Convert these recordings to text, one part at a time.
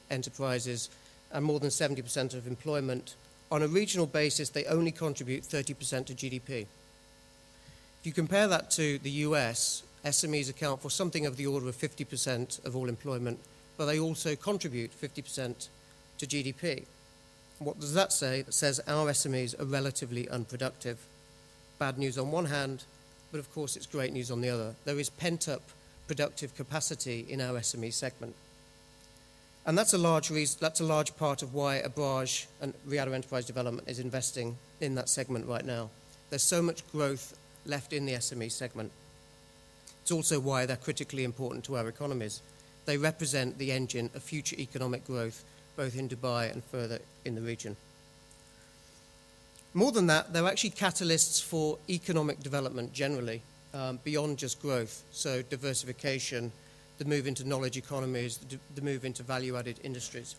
enterprises and more than 70% of employment. On a regional basis, they only contribute 30% to GDP. If you compare that to the US, SMEs account for something of the order of 50% of all employment, but they also contribute 50% to GDP. What does that say? That says our SMEs are relatively unproductive. Bad news on one hand, but of course it's great news on the other. There is pent-up productive capacity in our SME segment. And that's a large part of why Abraaj and Riado Enterprise Development is investing in that segment right now. There's so much growth left in the SME segment. It's also why they're critically important to our economies. They represent the engine of future economic growth, both in Dubai and further in the region. More than that, they're actually catalysts for economic development generally, beyond just growth. So diversification, the move into knowledge economies, the move into value-added industries.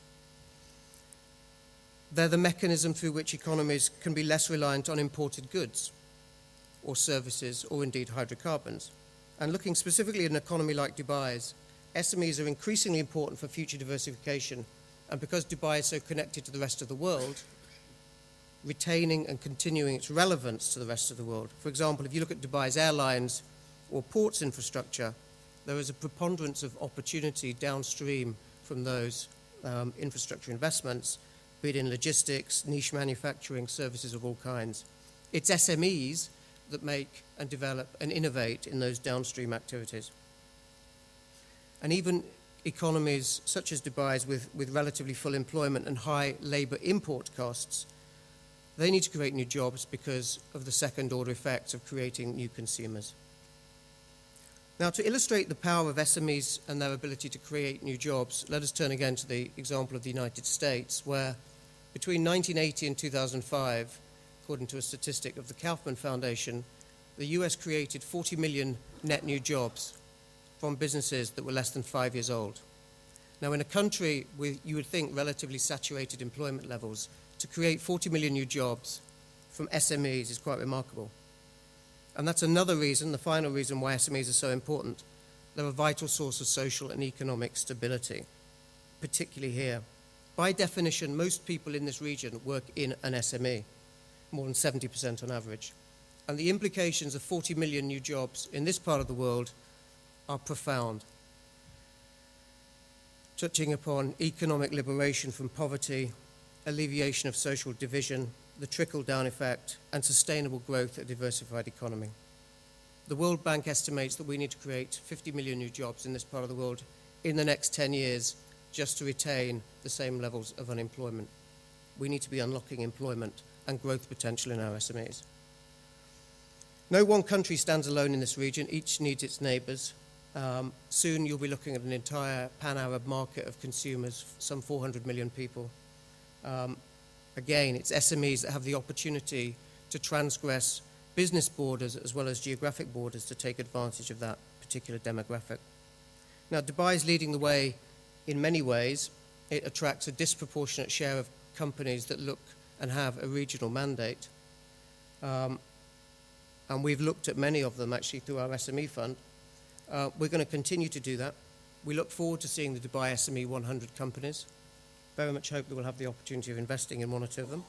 They're the mechanism through which economies can be less reliant on imported goods or services or indeed hydrocarbons. And looking specifically at an economy like Dubai's, SMEs are increasingly important for future diversification, and because Dubai is so connected to the rest of the world, retaining and continuing its relevance to the rest of the world. For example, if you look at Dubai's airlines or ports infrastructure, there is a preponderance of opportunity downstream from those infrastructure investments, be it in logistics, niche manufacturing, services of all kinds. It's SMEs that make and develop and innovate in those downstream activities. And even economies such as Dubai's with relatively full employment and high labor import costs, they need to create new jobs because of the second-order effects of creating new consumers. Now, to illustrate the power of SMEs and their ability to create new jobs, let us turn again to the example of the United States, where between 1980 and 2005, according to a statistic of the Kaufman Foundation, the US created 40 million net new jobs from businesses that were less than 5 years old. Now, in a country with, you would think, relatively saturated employment levels, to create 40 million new jobs from SMEs is quite remarkable. And that's another reason, the final reason why SMEs are so important. They're a vital source of social and economic stability, particularly here. By definition, most people in this region work in an SME, more than 70% on average. And the implications of 40 million new jobs in this part of the world are profound, touching upon economic liberation from poverty, alleviation of social division, the trickle-down effect, and sustainable growth of a diversified economy. The World Bank estimates that we need to create 50 million new jobs in this part of the world in the next 10 years just to retain the same levels of unemployment. We need to be unlocking employment and growth potential in our SMEs. No one country stands alone in this region. Each needs its neighbours. Soon you'll be looking at an entire pan-Arab market of consumers, some 400 million people. Again, it's SMEs that have the opportunity to transgress business borders as well as geographic borders to take advantage of that particular demographic. Now, Dubai is leading the way in many ways. It attracts a disproportionate share of companies that look and have a regional mandate. And we've looked at many of them actually through our SME fund. We're going to continue to do that. We look forward to seeing the Dubai SME 100 companies. Very much hope that we'll have the opportunity of investing in one or two of them.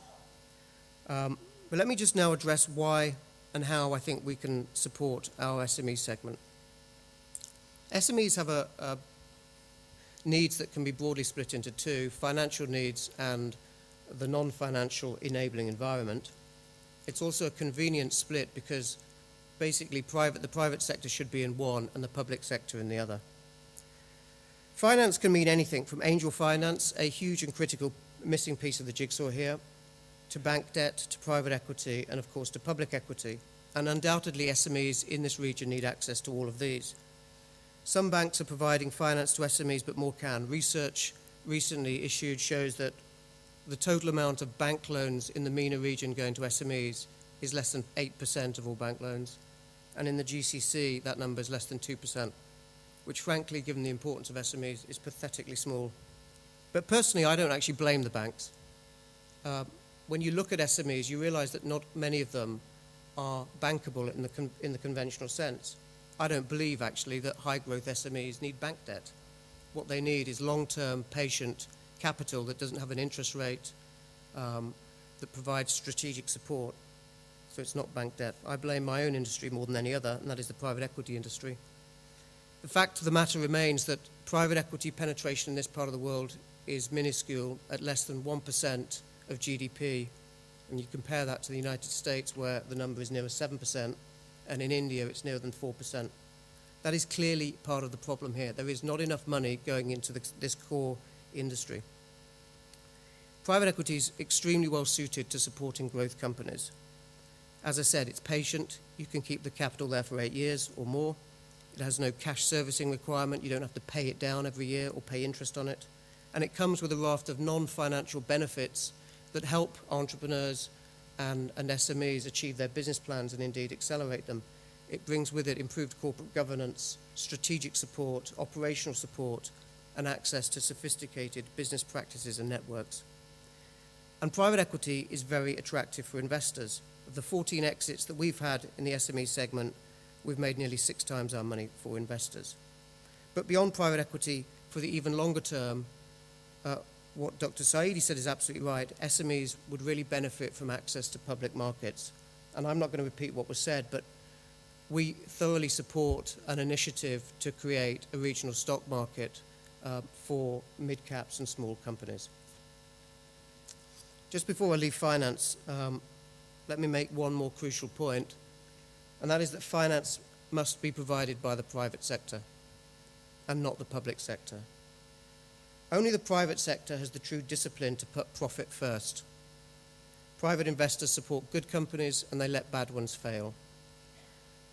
But let me just now address why and how I think we can support our SME segment. SMEs have needs that can be broadly split into two: financial needs and the non-financial enabling environment. It's also a convenient split because basically the private sector should be in one and the public sector in the other. Finance can mean anything from angel finance, a huge and critical missing piece of the jigsaw here, to bank debt, to private equity, and of course to public equity. And undoubtedly SMEs in this region need access to all of these. Some banks are providing finance to SMEs, but more can. Research recently issued shows that the total amount of bank loans in the MENA region going to SMEs is less than 8% of all bank loans. And in the GCC, that number is less than 2%, which frankly, given the importance of SMEs, is pathetically small. But personally, I don't actually blame the banks. When you look at SMEs, you realize that not many of them are bankable in the conventional sense. I don't believe, actually, that high-growth SMEs need bank debt. What they need is long-term, patient capital that doesn't have an interest rate, that provides strategic support. So it's not bank debt. I blame my own industry more than any other, and that is the private equity industry. The fact of the matter remains that private equity penetration in this part of the world is minuscule at less than 1% of GDP. And you compare that to the United States, where the number is nearer 7%, and in India it's nearer than 4%. That is clearly part of the problem here. There is not enough money going into this core industry. Private equity is extremely well suited to supporting growth companies. As I said, it's patient. You can keep the capital there for 8 years or more. It has no cash servicing requirement. You don't have to pay it down every year or pay interest on it. And it comes with a raft of non-financial benefits that help entrepreneurs and SMEs achieve their business plans and indeed accelerate them. It brings with it improved corporate governance, strategic support, operational support, and access to sophisticated business practices and networks. And private equity is very attractive for investors. Of the 14 exits that we've had in the SME segment, we've made nearly 6 times our money for investors. But beyond private equity, for the even longer term, what Dr. Saidi said is absolutely right. SMEs would really benefit from access to public markets. And I'm not going to repeat what was said, but we thoroughly support an initiative to create a regional stock market for mid-caps and small companies. Just before I leave finance, let me make one more crucial point, and that is that finance must be provided by the private sector and not the public sector. Only the private sector has the true discipline to put profit first. Private investors support good companies and they let bad ones fail.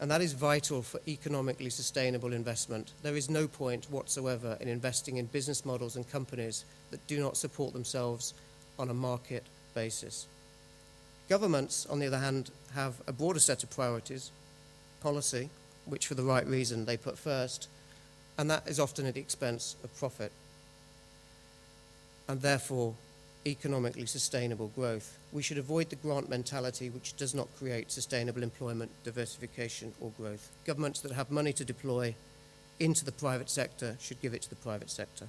And that is vital for economically sustainable investment. There is no point whatsoever in investing in business models and companies that do not support themselves on a market basis. Governments, on the other hand, have a broader set of priorities, policy, which for the right reason they put first, and that is often at the expense of profit, and therefore economically sustainable growth. We should avoid the grant mentality which does not create sustainable employment, diversification or growth. Governments that have money to deploy into the private sector should give it to the private sector.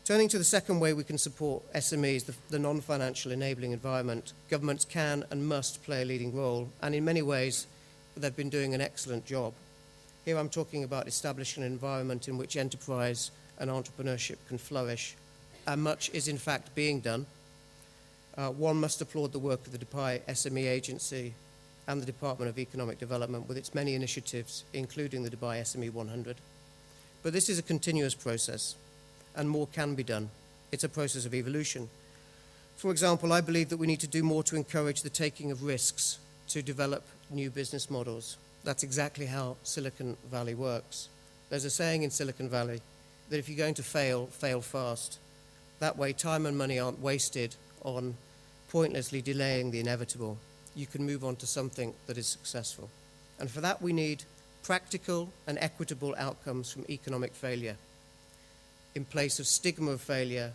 Turning to the second way we can support SMEs, the non-financial enabling environment, governments can and must play a leading role, and in many ways they've been doing an excellent job. Here I'm talking about establishing an environment in which enterprise and entrepreneurship can flourish, and much is in fact being done. One must applaud the work of the Dubai SME Agency and the Department of Economic Development with its many initiatives, including the Dubai SME 100. But this is a continuous process, and more can be done. It's a process of evolution. For example, I believe that we need to do more to encourage the taking of risks to develop new business models. That's exactly how Silicon Valley works. There's a saying in Silicon Valley that if you're going to fail, fail fast. That way, time and money aren't wasted on pointlessly delaying the inevitable. You can move on to something that is successful. And for that, we need practical and equitable outcomes from economic failure, in place of stigma of failure,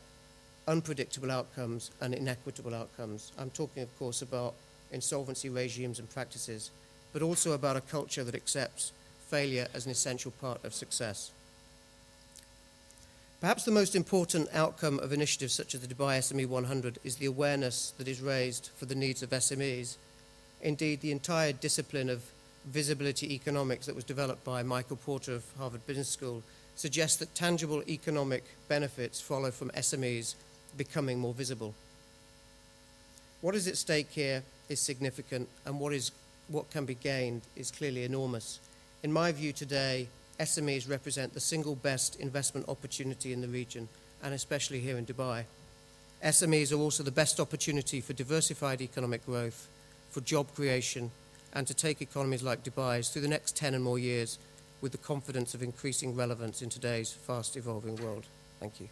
unpredictable outcomes, and inequitable outcomes. I'm talking, of course, about insolvency regimes and practices, but also about a culture that accepts failure as an essential part of success. Perhaps the most important outcome of initiatives such as the Dubai SME 100 is the awareness that is raised for the needs of SMEs. Indeed, the entire discipline of visibility economics that was developed by Michael Porter of Harvard Business School suggests that tangible economic benefits follow from SMEs becoming more visible. What is at stake here is significant, and what can be gained is clearly enormous. In my view today, SMEs represent the single best investment opportunity in the region, and especially here in Dubai. SMEs are also the best opportunity for diversified economic growth, for job creation, and to take economies like Dubai's through the next 10 and more years with the confidence of increasing relevance in today's fast-evolving world. Thank you.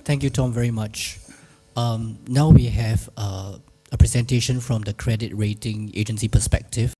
Thank you, Tom, very much. Now we have a presentation from the credit rating agency perspective.